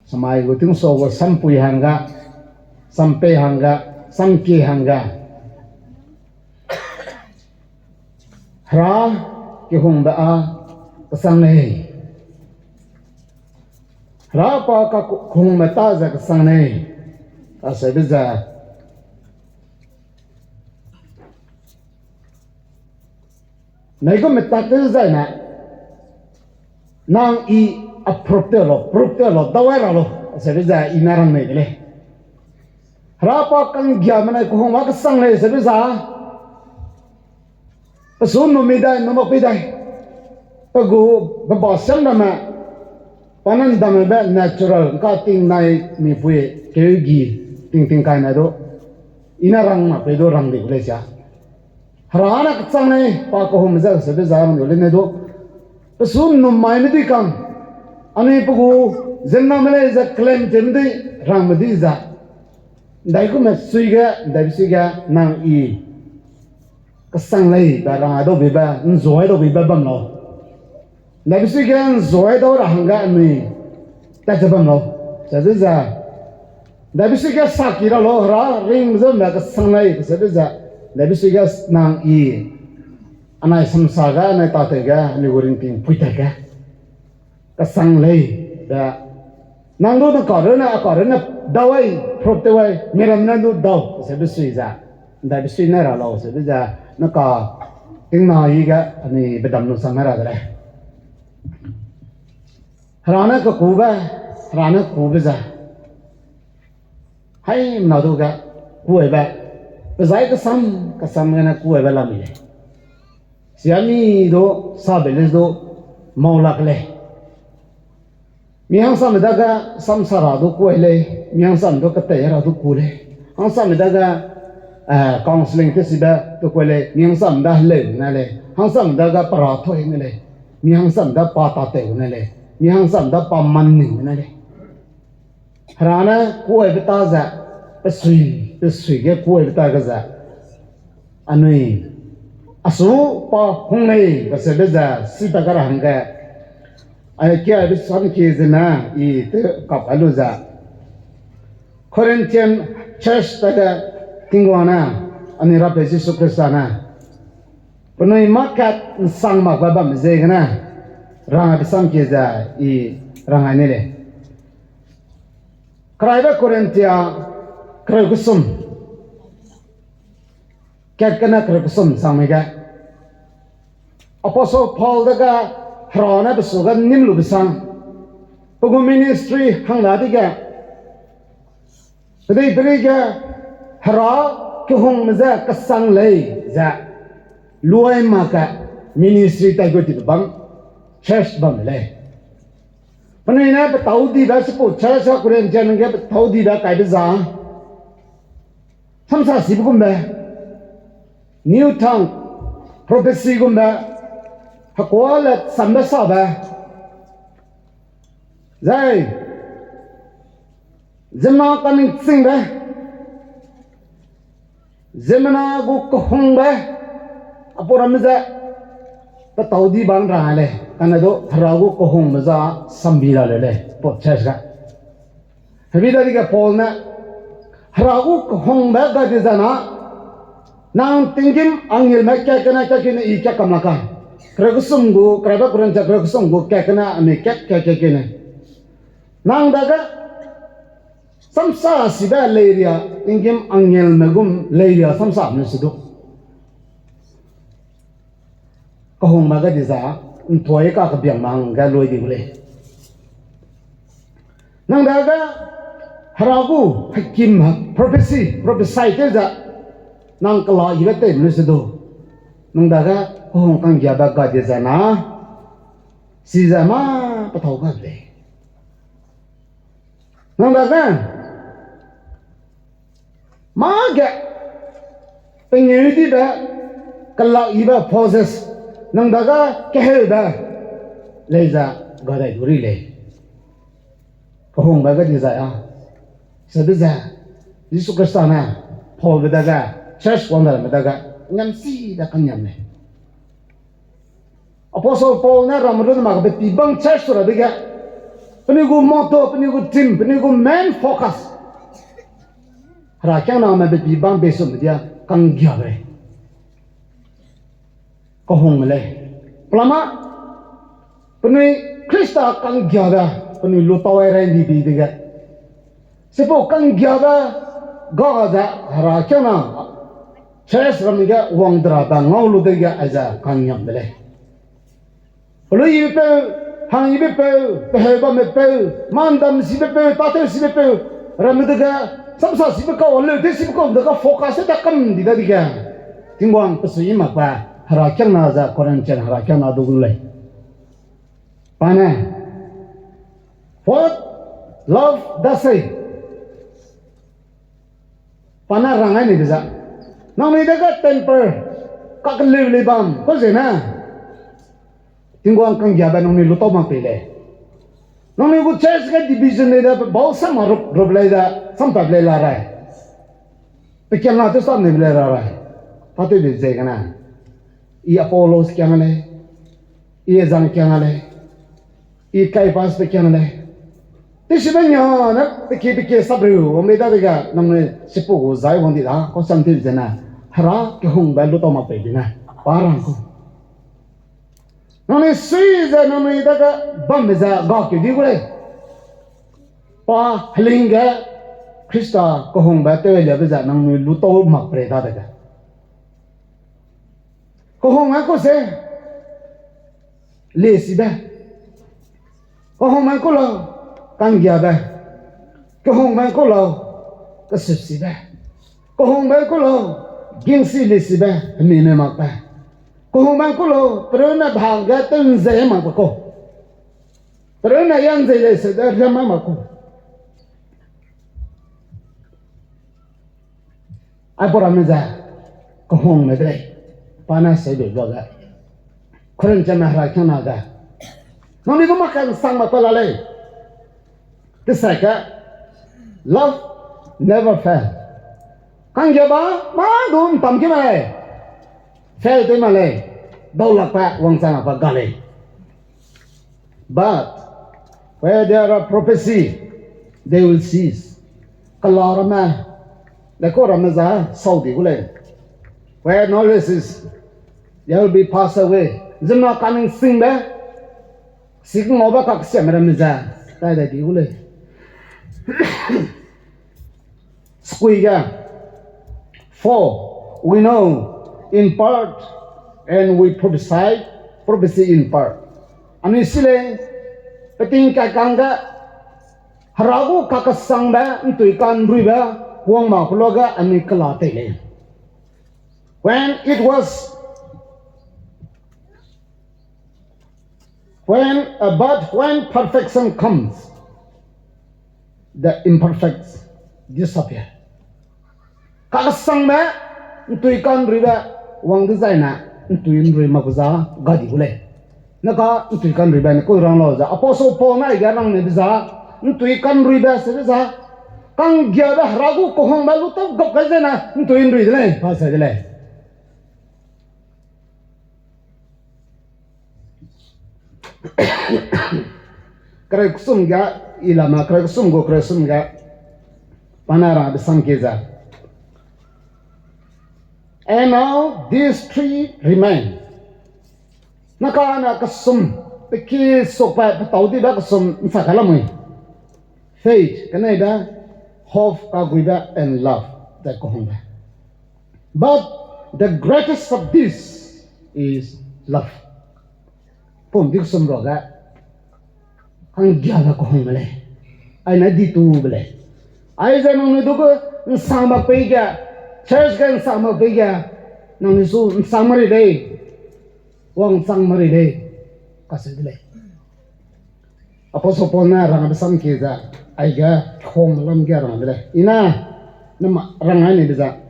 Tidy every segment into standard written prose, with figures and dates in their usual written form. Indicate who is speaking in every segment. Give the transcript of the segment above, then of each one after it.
Speaker 1: samai guting so go sampui hanga sampe hanga samki hanga hra ki hung ba a kasang nei hra pa ka hung ma ta za kasang nei ta se bi za nei go me ta te za na nang I apropte lo dawai ra lo se bi za inarang nei le hra pa kang gya mana ko hung ma kasang nei se bi za pasun no midai no mo pidai pagu ba sam na ma panan dam ba natural ka ting nai mi pui ke gi ting kai na do ina rang ma pe do rang de le cha harana ka chang nai pa ko hum za se be za no le ne do pasun no mai mi di kam ani pagu zenna mele za claim tem de rang ma di za dai ko ma sui ga nang I kasang lai ba rang ado be ba nzoi do be ba bam lo na bi si gan zoi do ra hanga ni ta cha bam lo sa za da bi si ga sa ki ra lo ra ring zo ma kasang lai sa za da bi si ga nang I anai samsa ga na ta te ga ni goring ting pui ta ga kasang lai da nang do ka na dawai prote wai meram na do daw sa bi si za da bi si na ra lo sa za nó có tiếng nói cái anh bị đâm nó sang ra đấy, rana có cú bây giờ, hay nào đâu cả, cú ấy vậy, bây giờ cái sam cái này cú ấy vậy làm gì, siami đó sao bây giờ đó mau lạc lệ, miếng sam đó cái sam sara đó cú ấy lệ, miếng sam đó cái tệ ra đó cú lệ, ang sam đó cái counseling thế gì đó tôi quay lại miếng sắm đã lên này này hàng sắm đã cái para thôi này này miếng sắm đã pa ta tệ này này miếng sắm đã pa man này này harana kuai beta za pesui cái kuai beta cái za anui asu pa hong này cái sẽ bây giờ si ta cái hàng cái ai kia biết sắm kia gì na I thế cặp alu za Corinthian church ta cái tingwana ani rape Yesus Kristus na penoi makat sang mak babam ze kana ranga bisam ke za I ranga ne le kraiba Korintia krai kusum kat kana krai kusum samega Apostle Paul daga hrana bisuga nimlu bisang pugu ministry hangla diga dei briga hara ke hong maza kasang lei za luai maka ministry tai go ti bang church bang le panai na pa tau di ba sipo church sa kuren jan nge pa tau di ba kai ba za samsa si bu ba new tongue prophecy gum ba hakwa samba sa ba zai zema coming sing ba zemana gu kohong ba apura meza ta taudi bang ra le kana do haragu kohong meza sambira le podcast ga hebi dari ga polna haragu kohong ba ga de jana nang tingim angil ma kya kana I kya kamaka kragusum gu kraba kuran ja kragusum gu kya kana ame kya kene nang daga samsa sida leiria ingim angel megum leiria samsa ne sido ko hong maga diza thoi ka biang mang ga loi di le nang daga haragu hakim prophecy te za nang kala ibate ne sido nang daga ko hong kang ya ba ga diza na si za ma pathau ga le nang daga maga pengedi ba kalau iba poses nang daga kehel ba leza gadai duri le kohong ba gadi za ya sabiza Yesus Kristus na Paul daga church wanda daga nyam si da kan nyam ne Apostle Paul na ramro ma ga ti bang church ra daga penigu moto penigu tim penigu main focus hara kyang na ma be bang be sum dia kang gya bre ko hong le plama peni krista kang gya da peni lu tawai ren di bi de sepo kang gya da ga da hara kyang na ches ramiga wang dra da ngau lu de ga aja kang nyam le lu yi pe hang yi pe ba me pe mandam si pe ta te si pe ramidega samsa si ka ole de si ko da focus ta kam di da diga tingwang psi ma pa hara kyang na za koran chen hara kyang na du le pana what love does say pana rangai ni bisa nang ni daga temper ka le bam ko je na tingwang kang ya ba nang ni lu to ma pe le nang ni ku church ka division ne da ba sa ma rob le da sam ta le la ra pe kya na to sa ne le ra ra pa te de je kana i apollos kya le i zang kya le i kai pas pe kya le te shi ba nya na pe ke sabru o me da ga nang ne sipu go zai won di da ko sam te je na hara ke hung ba lu to ma pe di na parang ko nang ne sui za nang ne da ga bam za ga ke di go le pa hlinga krista ko hung ba te le ba za nang ne lu to ma pre da da ga ko hung ko se le si ba ko hung ko lo kang gya ba ko hung ko lo ka si ba ko hung ko lo ging si le si ba me ne ma ba ko hung ko lo pero na bhang ga tun ze ma ko pero na yang ze le se da ma ma ko ai por ameza ko hung me dai pana se de lo ga kren cha ma ra kana ga no ni ko ma kan sang ma ko la le the second love never fail kang ja ba ma dum tam ki ma le fail te ma le do la pa wang sang pa ga le but where there are prophecy they will cease kalora ma le ko ra ma za sau di ko le where knowledge is they will be passed away zimna coming sing ba sing mo ba ka se ma ra ma za dai dai di ko le squeaker 4 we know in part and we prophecy in part ani sile peting ka kanga haragu ka kasang ba ntui kan ruiba huang ma ploga ani kala te le when perfection comes the imperfects disappear kakasang ba ntui kan riba wang designa ntui nri mabuza gadi hule naka ntui kan riba ne ko rang lo za apostle paul na ga rang ne biza ntui kan riba se za kang gya ba ragu ko hong ba lu to gop ga na ntui nri de le pa sa de le kare kusum ga ilama kare kusum ga panara besang keza and now these three remain nakana kasum peki sopa taudi ba kasum sakala moi faith kanada hope kaguida and love that kohonga but the greatest of this is love pom dik sum roga ang gyala kohonga le ai na di tu bele ai za nong du ko sama pe ga church kan sama pe ga nong su samari dei wang samari dei kasih dei apostle paul na rang besam ke za ai ga khom lam ga rang dei ina nama rang ai ni za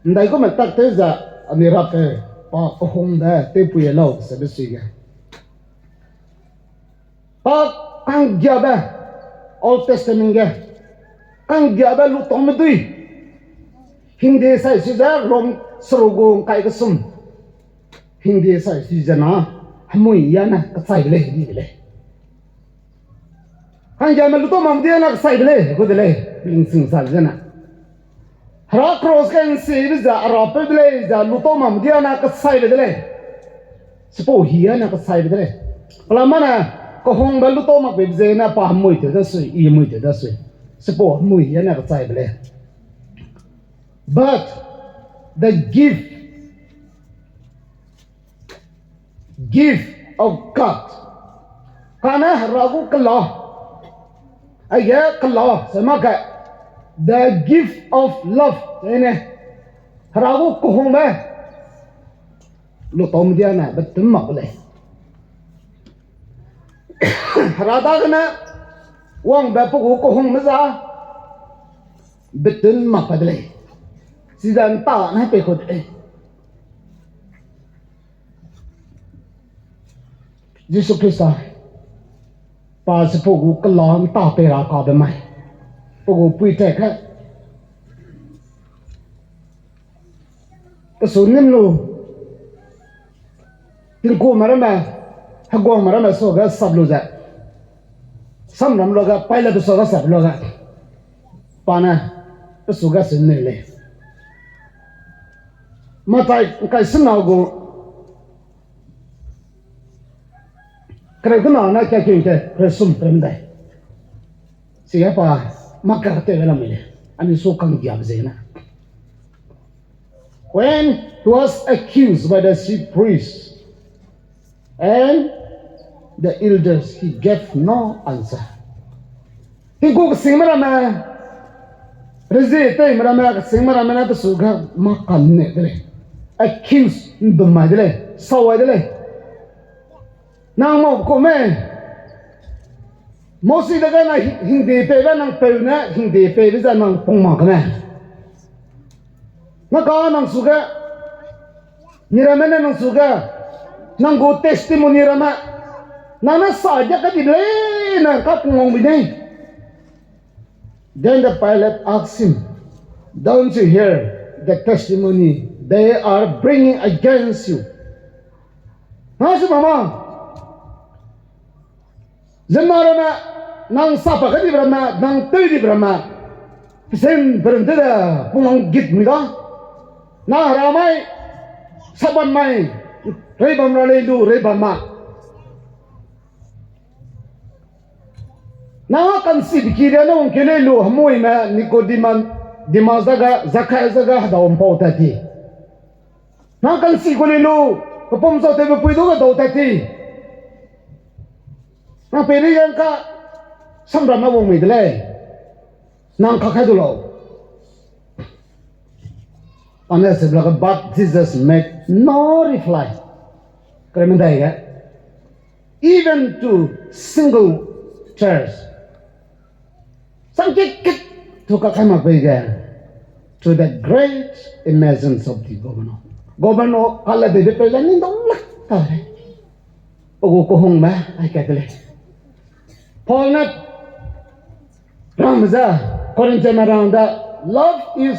Speaker 1: ndai ko ma tak te za ani rap te pa ko hong da te pu ye lo se be si ga pa kang gya ba old testament ga kang gya ba lu tom dui hindi sai si za rom srogo kai ka sum hindi sai si za na hamui ya na ka sai le ni le hang ya melu to mam dia nak sai bele ko dele ling sing sal jana hra cross kan se biza arap bele za lu to mam dia nak sai bele sipo hiya nak sai bele lamana ko hong belu to mak be je na pa moi te da sui I moi te da sui sipo moi hiya nak sai bele but the gift of God kana ragu kala aya kala sama ka the gift of love ini ragu ko hong ba lu tom dia na betul mak le rada kana wang ba pu ko hong ma za betul mak le sidan ta na pe ko de Jesus Christ pa se pogu kalong ta pe ra ka de mai pogu pui te kha ka sun nim lu tin ko mara ma ha go mara ma so ga sab lu za sam ram lo ga pai la so ga sab lo ga pa na ka su ga sin ne le ma tai kai sin na go kare kuna na kya kinte presum premdai siapa maka te vela mile ani so kang dia bezena when he was accused by the chief priests and the elders he gave no answer he go singmara ma reze te mara ma singmara ma na to suga makan ne dele accused ndumma dele sawa dele nang mo ko me mo si daga na hindi pe ba nang pe na hindi pe ba nang pong ma ka me na ka nang suga nirama na nang suga nang go testimony rama na na sa ja ka dile na ka pong bi nei then the Pilate asked him don't you hear the testimony they are bringing against you na si mama Zemarana nang sapa ka di brama nang tuy di brama sen berhenti dah pulang git mila na ramai saban mai rebam raledu rebam ma na kan si bikira na ung kelelu hamoi ma Nicodeman dimazaga zakai zaga da umpau tati na kan si kolelu kapom sa tebe puido ka daw tati na pili yang ka sambram na wong mi dele nang ka khai du lo ane se bla but Jesus made no reply kremendai ga even to single chairs something to ka khai ma pe ga to the great emergence of the governor kala de pe la ni dong la ta re ogo ko hong ma ai ka dele Paul not Ramza Corinthian around that love is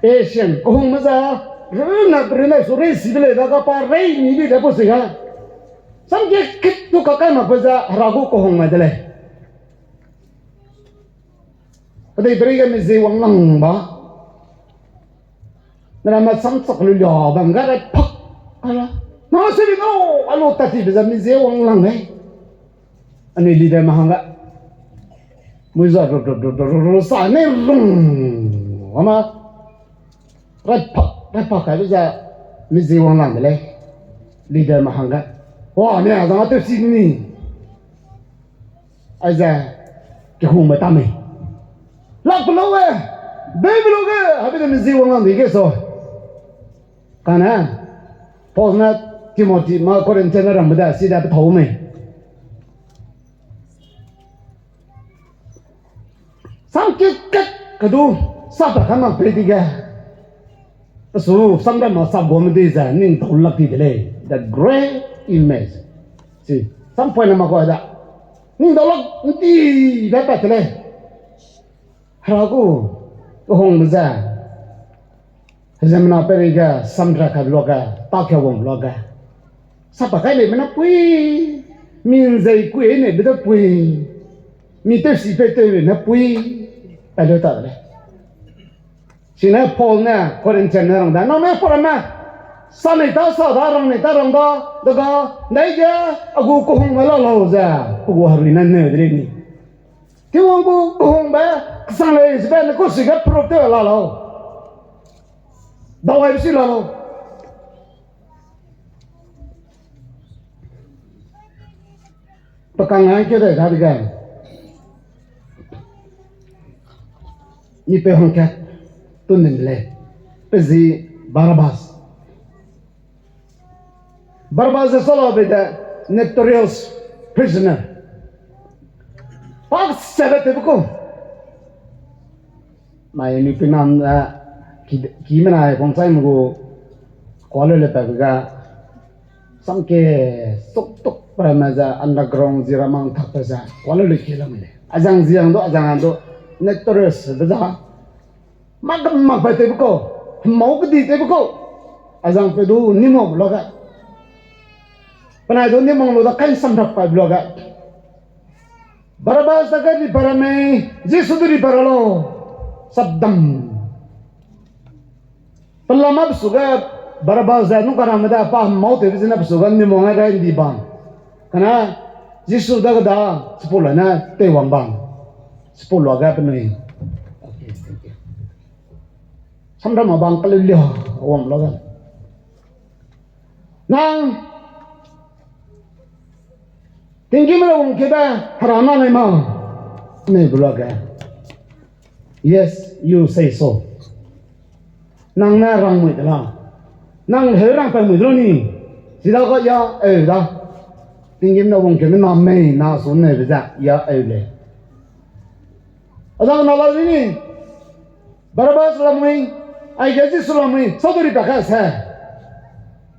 Speaker 1: patient. Kung maza rena suri sibile daga pa rei ni di dapo siya. Samje kit tu kakay mapaza ragu ko hong madale. Pati beriga mi ziwang lang ba? Naramat samsak lulyo bang garat pak ala. Nakasabi no alo tati bisa mi ziwang lang Ani leader mahanga muza sa ne rung ama repa ka bisa mizi wang lang le leader mahanga wa ne azama to sini aza ke hu ma tame la blowe baby loge habe de mizi wang lang dige so kana posna Timothy ma Corinthian ramda sida pe thau me Samkit kadu sapa kama prediga so samra ma sabom deza ning tolak di dele the great image see some point ma ko ada ning tolak nti dapat le haragu hong za zamna periga samra ka bloga takya wong bloga sapa kai le mena pui min zai kui ne bida pui mi te si pe te na pui pa lo ta le si na Paul na Corinthian na rong da no me por na sa nei ta sa da rong nei ta rong da ga nei ja agu ko hong la lo za ko ha ri na ne de ni ti wong ko hong ba sa le se ba ko si ga pro te la lo da wa si la lo pakangan ke da ga ni pe hong ka tu nin le pe zi Barabbas is solo be the notorious prisoner pak sabat te ko mai ni pinan ki mana kong sai mo ko le ta ga samke tok tok pa ma za underground ziramang thak pa za ko le ke la me ajang do notorious be za magam mag pa te ko mo ko di te ko ajang pe du ni mo lo ga Panai do ni mong lo da kan sam dak pa lo ga Barabbas da ga di para me Jesu di para lo sabdam Palama suga Barabbas da nu kana me da pa mau te bizna suga ni mo ga di bang kana Jesu da ga sepuluh na te wang bang sepuluh ga penui okay thank you samdam bang kalilyo wang lo ga nang tinggi melawang kita harana ni mau ni bulaga yes you say so nang na rang mui dah nang herang pa mui ni sila ko ya dah tinggi melawang kita na me na sun ni bisa ya le adang nala ni Barabbas lamui ai gaji sulamui saburi pakas hai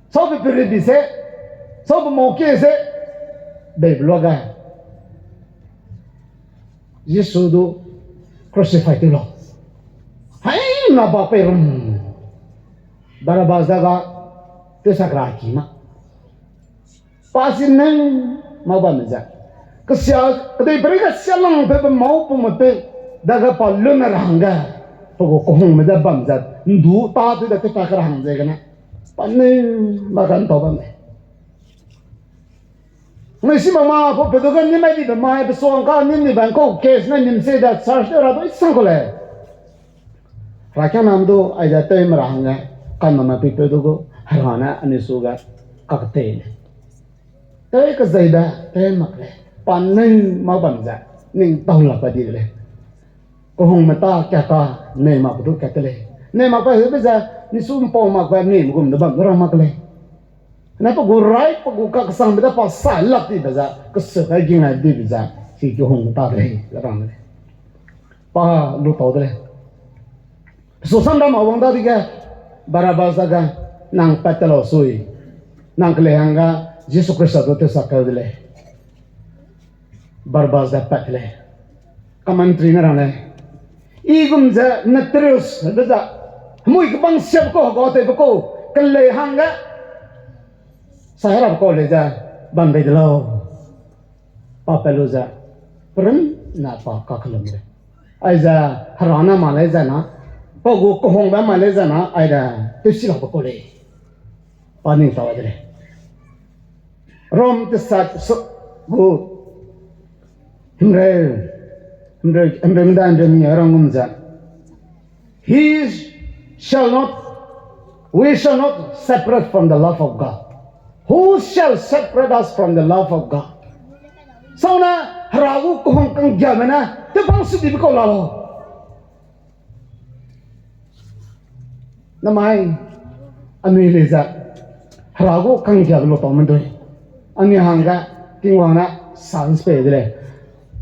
Speaker 1: sab piri se sab mauke se Bebloga Yesus do crucified lo hai na ba pe Barabbas daga te sakra ki ma pasin nang ma ba meja kesya kedai berika sialang pe mau pumete daga pallu na ranga pogo ko hong meja bam jat ndu ta te da te pakra hang je kana panne makan to ba me Nasi mama po pedogan ni mai di mai besuang ka ni ban ko case na nim se da charge ra do isang ko le rakya nam do ai da te maranga kan mama pe pedogo harana ani suga kakte te ka zaida te makle pan ning ma ban ja ning tau la pa di le ko hong mata kya ka ne ma bu ka te le ne ma pa be ja ni sum po ma ka ni gum da ban ra ma le Napa gurai paguka kesang beda pasal lak di baza kesekai gina di baza si johong tak deh larang deh pa lu tahu deh susam dah mawang dah tiga Barabbas daga nang patelo sui nang kelehanga Yesus Kristus tu sakau deh Barabbas dah patle kamantri ngarang deh igum za natrius baza mui kebang siap ko gote beko kelehanga saya harap kau leja bandai dulu, apa leja, pern napa kakelam deh. Aja harana Malaysia na, kau kohong ba Malaysia na, aja tersilah kau le, paning tahu deh. Rom tesat go, himre mendan demi orang umza. We shall not separate from the love of God. Who shall separate us from the love of God? So na haragu kohong kang jamana te bang sudi ko lalo. Namai ani leza haragu kang jamlo to mendoi. Ani hanga tingwana sans pe dile.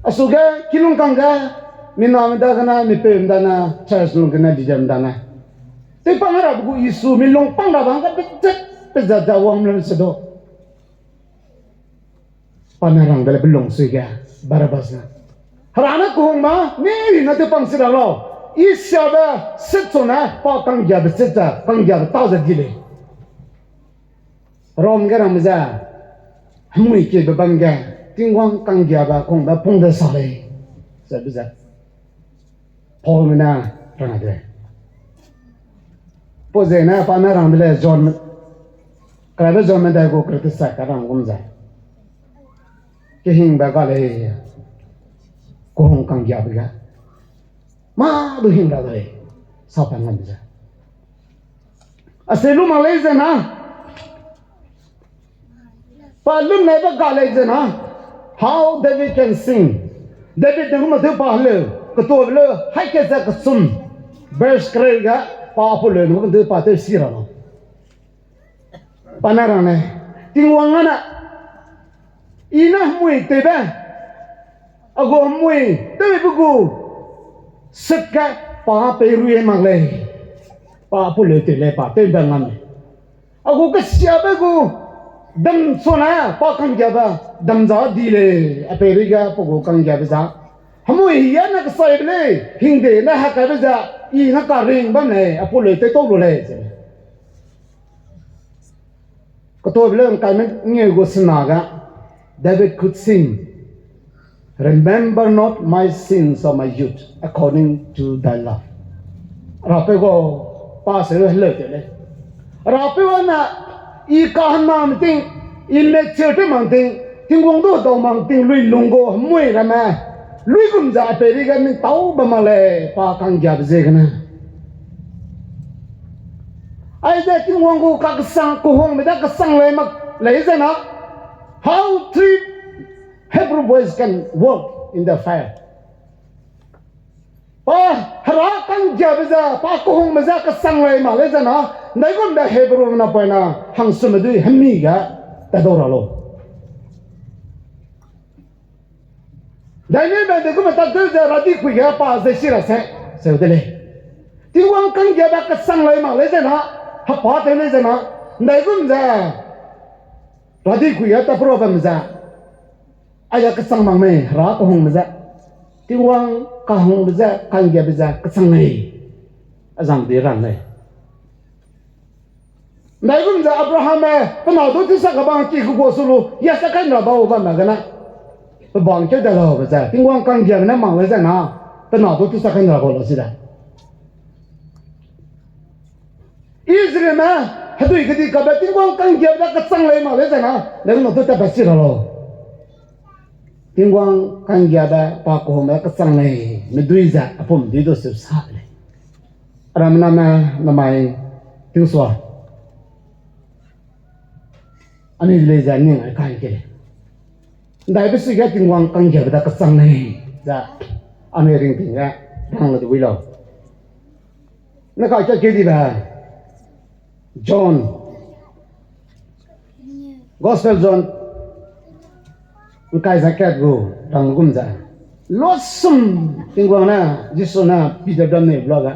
Speaker 1: Asuga kilung kangga minamda kana mi pe mdana church lung kana dijam dana. Te pangarap gu Yesu milong pangda bangka becet pezada wang melawan sedo panarang dalam belong suiga Barabbas na harana kohong ma ni nate pang sira lo isaba setsona pa kang jab setsa kang jab taza gile rom garang mza mui ke babanga tingwang kang jaba kong da pong da sale sebisa Paul mina rana de pose na pa na ram le John kala John me da go kriti sa ka ram gumza ke hing ba ga le ko hong kang ya ba ma du hing da le sa pa ngam za aselu ma le na pa lum ne ba ga le na how David can sing David de ma de pa le ko to le hai ke za ka sun verse krega pa po le no de pa te sira no panara ne tingwang ana ina mui te ba ago mui te bu sekka pa pe ruye mang le pa po le te le pa te ba ngam ago ka sia ba go dam sona pa kang ja ba dam za di le a pe ri ga po go kang ja ba za hamui ya na ka sai le hing de na ha ka ba za I na ka ring ba ne a po le te to lo le ko to le ka me nge go sinaga David could sing remember not my sins of my youth according to thy love ra pe go pa se le te le ra pe wa na I ka nam ting in le che te mang ting ting gong do do mang ting lui lung go mui ra ma lui kum za pe ri ga min tau ba ma le pa kang ja ze ga na ai da ting wong go ka sang ko hong me da ka sang le mak le ze na how three Hebrew boys can work in the fire pa hara kang ja ba za pa ko hong me za ka sang le ma le ze na nai gon da Hebrew na pa na hang su me du ham mi ga ta do ra lo dai ne ba de ko ta de za ra di ku ga pa ze shi ra se de le ti wang kang ja ba ka sang le ma le ze na ha pa de le ze na nai gon za ra di ku ya ta problem za aya ka sang mang me ra ko hong me za ti wang ka hong me za kang ja ba za ka sang nei azam de ran nei nai gon za Abraham pa na do ti sa ka bang ki ku go su lu ya sa kan ra ba o ba ma ga na bang cho da lo ba za ting wang kang ja na mang le za na ta na do tu sa kan ra bo lo si da Israel ma ha du ki ka ba ting wang kang ja da ka sang le ma le za na le no to ta ba si lo ting wang kang ja da pa ko ma ka sang le me du za apom di do se sa le ram na ma na mai ting so ani le za ni ai kai ke dai be siga ting wang kang ja da ka sang nei za ane ring ting ya thang la wi lo na ka cha ke di ba John Gospel John kai za kat go tang gum za losum ting wang na jisu na Peter dam ne vlog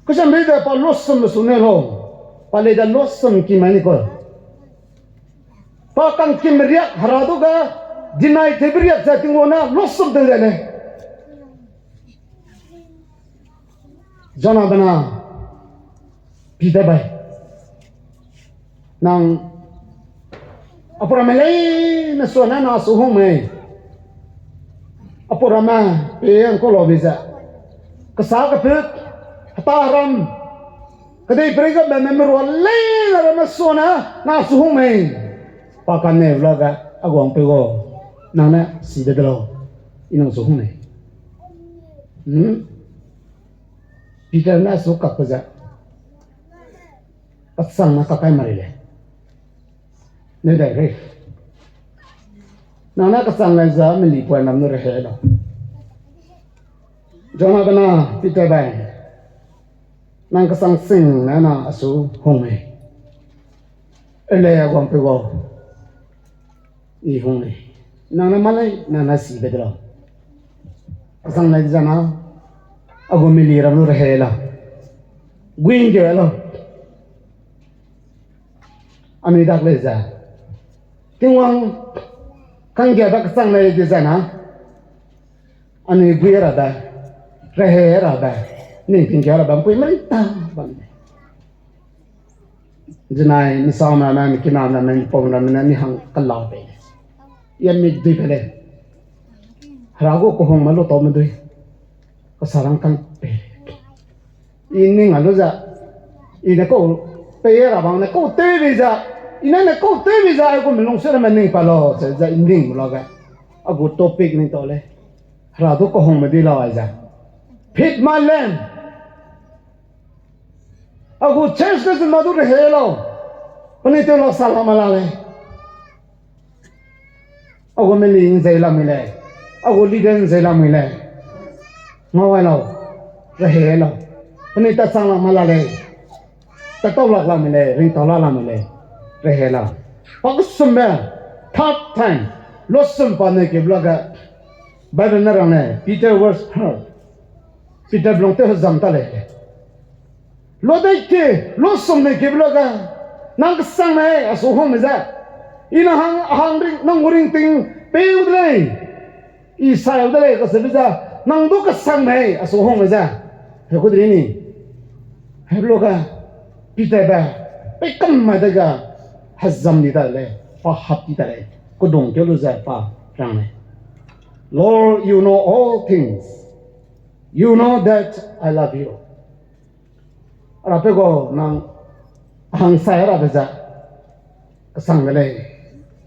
Speaker 1: ko sa me da pa losum su ne lo pa le da losum ki mani ko pa kang kim riak harado ga dinai tebriak sa tingona losum de le jona bana pita bai nang apura melai na so na su home apura ma pe an ko lo bisa ka sa ka pek taram kadai prega ba memro le na ma so na su home pa kan ne vloga agong pe go nang na si de lo inong su home Peter na su ka pa za sang na ka kai mari le ne dai re na ka sang la za me li po nam no re he lo jona bana Peter bai nang ka sang sing na su hong me ele ya gong pe go I hong me na malai na si be lo sang la za na ago me li ram no re he la gwing je lo ami dak le za ting wang kang ge bak sang le de za na ani gui ra da re he ra da ni ting ge ra bam pui mari ta bam jinai ni sa ma na ni kinam na ni pom na ni hang ka la pe yan mi dui pe le ragu ko hong malo to medui ko sarang kang pe ini ngalo za ina ko pe ra bang na ko te bi za ina na ko te bi za ko melong sera man ning palo za inding lo ga agu topic ni to le ragu ko hong medui la ai za fit my land agu chance na madu re hello pani te lo salam ala le agu meling zai la mile agu leader zai la mile ngawai lo re hello pani ta salam ala le ta to la mile ring to la mile re hello agu sumbe third time losum pa ne ke bloga bible na rang ne Peter was hurt Peter blong te zam ta le lo dai ke lo som ne ke bloga nang sang ne asu hong me za ina hang ring nang ring ting pe u dai I sai u dai ka se za nang do ka sang ne asu hong me za he ko dri ni he bloga Peter ba pe kam ma da ga hazam ni da le pa hap ti da le ko dong ke lo za pa rang ne Lord you know all things you know that I love you rapego nang hang sai ra beza sang le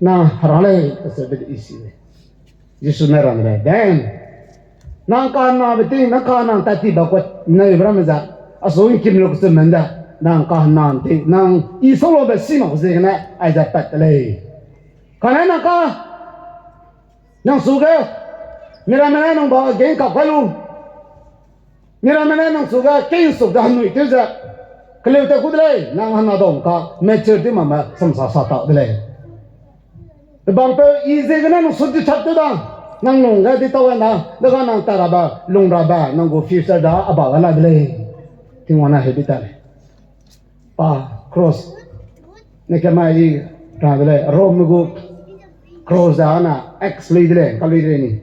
Speaker 1: na harale se be isi Yesu na ran le then nang ka na beti na ka nang ta ti ba ko na ibra meza aso in kim lo se menda nang ka nan ti nang I solo be si ma se na ai da pat le kana na ka nang su ge mera mera nang ba ge ka ka lu mera mera nang su ga ke su da nu ti za Kalau tak kudlay, nang hana dong ka mature di mama samsa sata dlay. Bang pe easy gana nung sudi chat tu dang, nang nungga di tawa na, daga nang taraba lungraba nang go future da aba gana dlay. Tingwana hebita le. Pa cross, nekamai ra dlay. Rom go cross da na X lay dlay kali ni.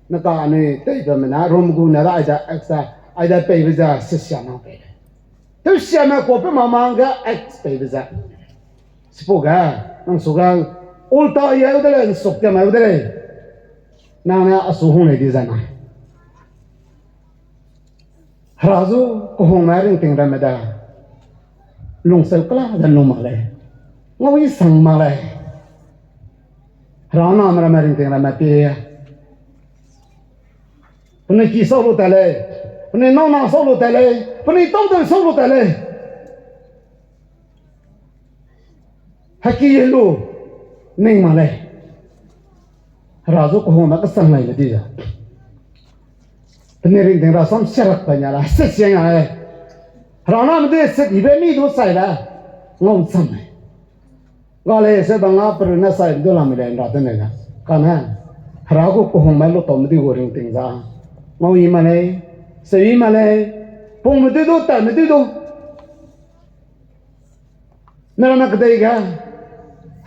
Speaker 1: Naka ane tay da mena Rom go na da aida pay visa sisya na pay. Terus siapa kopi mamangga ekspedisi, sepoga, nang sugang ulta iya udah le, soknya mah udah le, nana asuhung le di sana. Razu kohong maring tinggal meda, lung sekala dan lung malay, ngawi sang malay. Rana amra maring tinggal mati, punya kisah lu tele. Puni nona solo tele, puni tonton solo tele. Haki yelu, ning malay. Razu ko homa kasang lay ladiya. Puni ring ting rasam syarat banyala, sesyang ay. Rana mde set ibe mi do sayla, ngom samay. Gale se banga peruna say do lamile ratane na. Kana ragu ko homa lo tomdi go ring ting za. Ngawi malay. Sebi malay, pung mesti tu tak mesti tu. Mera nak dega,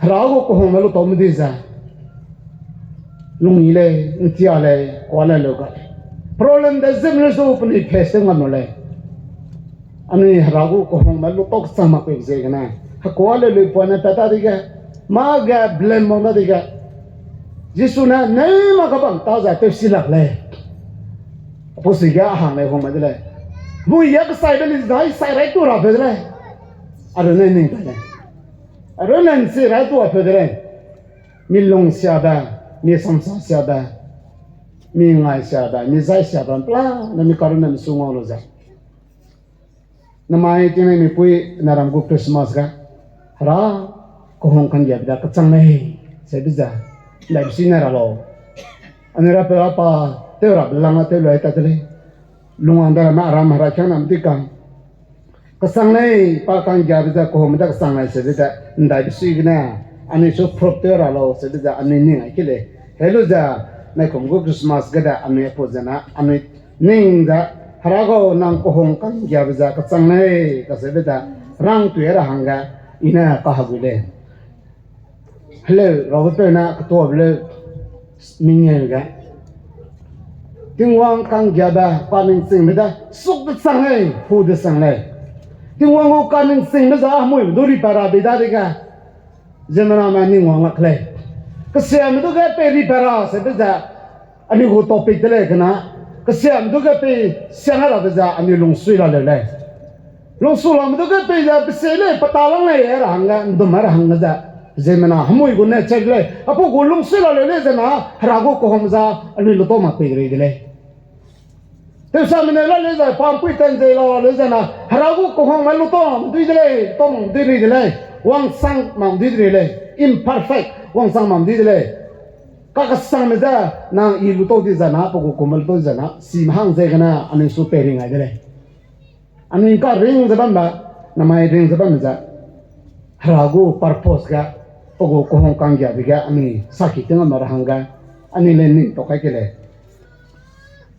Speaker 1: ragu ko hong malu tom mesti sa. Lungi le, ntia le, kuala le ka. Problem dah zemle so puni face ngam le. Ani ragu ko hong malu tok sama ko exegna. Kuala le puana tata dega, maga blame monda dega. Jisuna nei makabang taza tefsilak le. Posiga hang le hong madle bu yak sai beli dai sai rai tu ra bedle arone ning tale arone si rai tu bedle mi long sia ba mi samsa sia ba mi ngai sia ba mi zai sia ba pla na mi karuna mi sungo lo za na mai ti mi pui na ram gu Christmas ga ra ko hong kan ya da ka chang nei se bi za la bi sin ra lo anera pe apa Tera belanga telu eta tele, lungang dara ma ram haracha nam tikam. Kesang nei pakang jabiza ko meda kesang nei sebeda ndai bisigna ani so prop tera lo sebeda ani ning akile. Hello za na komgo Christmas gada ani apozana ani ning da harago nang ko hong kan jabiza kesang nei ka sebeda rang tu era hanga ina ka hagule. Hello roboto na to ble mingel ga Tiếng Wang càng gia ba qua mình sinh mới đã xúc được sang này phù được sang này tiếng Wang ngô qua mình sinh mới ra mùi đôi đi para bị đá đi cả dân mà mình Wang ngạc lệ cái xe mới tôi ghé pe đi para sẽ bây giờ anh đi có topic thế này cái nào cái xem tôi cái pe xem là bây giờ anh đi lung suy làเลยlung suy là tôi cái pe giờ pe này bắt đầu này là hàng cái đồ mà hàng cái giờ giờ mình à hâm mộ cái này chơiเลยà bố cái lung suy làเลยgiờ na harago có không giờ anh đi lột mà pe cái đấy thế sao mình lại lấy giờ phàm quy tên gì là lấy giờ na harago có không mà lột mà đi đấy tông đi đấy wang sang mà đi đấy imperfect wang sang mà đi đấy các sang bây giờ nàng ilu to đi giờ na bố cũng mal to giờ na sim hang giờ cái na anh số pairing ai đấy anh cái ring giờ bạn mà namai ring giờ bạn giờ harago purpose ka bố cũng không căng gì cả anh sakit dengan marah hangga anh lên to cái này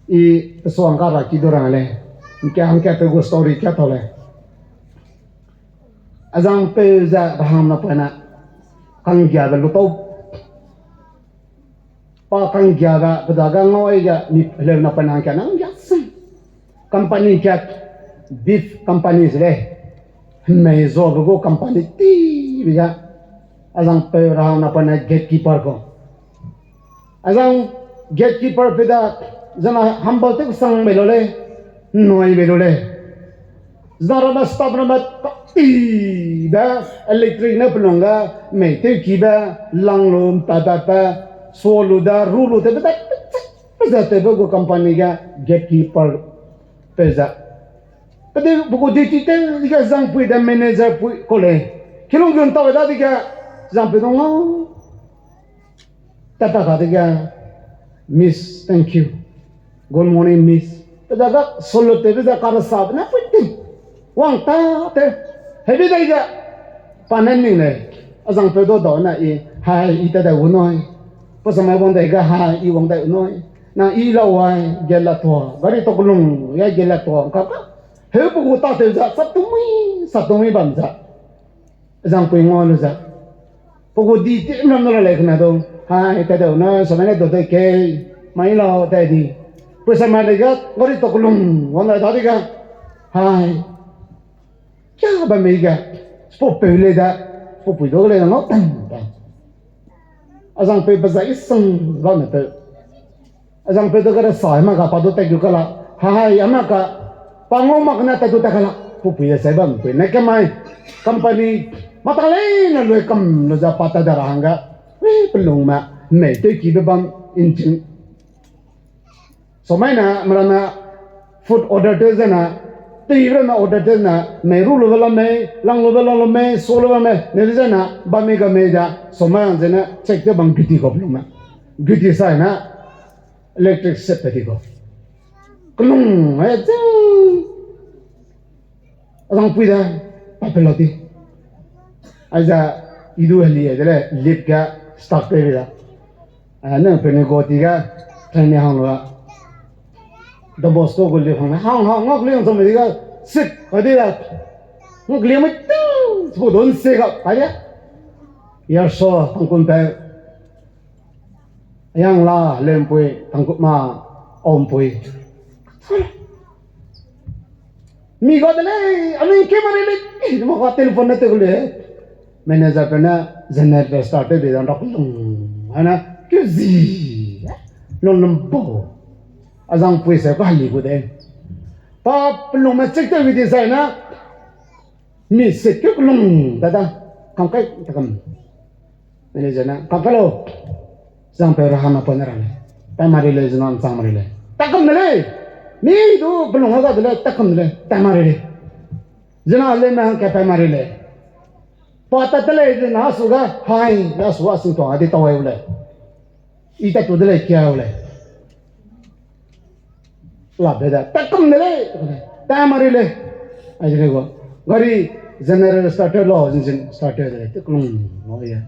Speaker 1: i pesuang kara kidorang le kia hang kia pego story kia to le azang pe za baham na pana kang gia ga luto pa kang gia ga pedagang ngoi ga ni le na pana kia nang gas company kia beef company le mai zo go company ti biga azang pe raham na pana gatekeeper ko azang gatekeeper peda jana hambal te sang melole noi melole zara na stop na mat ti da electric na plonga me te ki ba langlom pa solo da rulu te ba pesa te go company ga gatekeeper pesa pede buku diti te diga zang pui da manager pui kole kilong gun taw da diga zang pe dong tata ka diga miss thank you good morning miss pedaga solo te beza karasab na putin wang ta te hebi dai ga panen ni ne azang pedo do na i hai ita da unoi pasama bon dai ga hai I wang dai unoi na I la wai gela to gari to kulung ya gela to ka he bu ta te za satumi bam za azang pe ngol za pogo di te nam na le na do hai ta do na so na do te ke mai lo te di pues sama ligat ngori to kulung wala tadi ka hai kya ba mega spo pele da spo puido le no tan azang pe baza isang ba na te azang pe to kara sai ma ka pa do te gu kala hai ama ka pango magna ta do ta kala pu puya sai ba pe na ka mai company matale na lo kam lo za pata da rahanga pelung ma me te ki be bam injin so mai na marana food order te zana tira na order te na me ru lo la me lang lo la me so lo me ne zana ba me ga me ja so mai zana check te bang duty ko pluma duty sai na electric set te ko klung ai tu ang puida papeloti aja idu heli dele lip ga stock te da ana pene go ti ga training hang lo the boss to go le hang ngok le so me ga sit ko di da ngok le me tu so don se ga pa ya ya so tang kun pe yang la lem pui tang ku ma om pui mi go de le ani ke mare le mo ka telephone na te go le manager pe na generator start de da rak ana ke zi non bo azang pui se ko hali ko de pa plong ma check te vi design na mi se ke plong da kam kai ta kam manager na kam kalo sang pe rahana pa na ran ta mari le jnon sang mari le ta kam le mi do plong ga de ta kam le ta mari le jna le na ka pa mari le pa ta te le na su ga hai na su wa sing to adi to we le ita to de le kya le la beda takum le ta mari le ajre go gari generator started lo engine started le takum no ya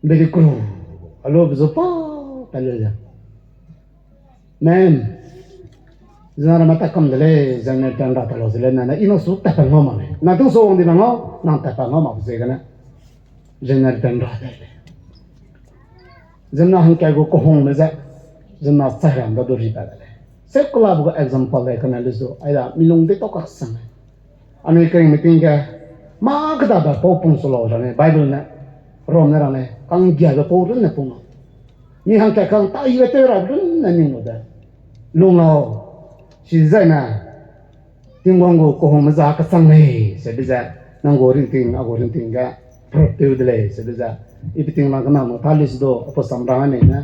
Speaker 1: bedi kru alo bzopa tale ja men zara mata kam le generator nda talo le na ino su ta pa ngoma le na tu so ndi ngo na ta pa ngoma ze gana generator nda le zemna han ka go ko hong le za jena saram da do ripa le se kola bu example le kana le zo aida milong de to ka sang anu ikring meeting ka ma ka da ba po pung so lo ne bible na rom na ne kang gya ga po ru ne pung ni hang ka kang ta yi te ra dun na ni no da lu ngao shi zai na ting wang go ko hom za ka sang nei se bi za nang go rin ting a go rin ting ga pro te de le se bi za i bi ting ma ka na mo ta lis do apo sam ra ne na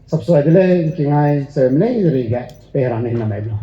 Speaker 1: sab so de le ki ngai se me nei ri ga pe ra ne na me lo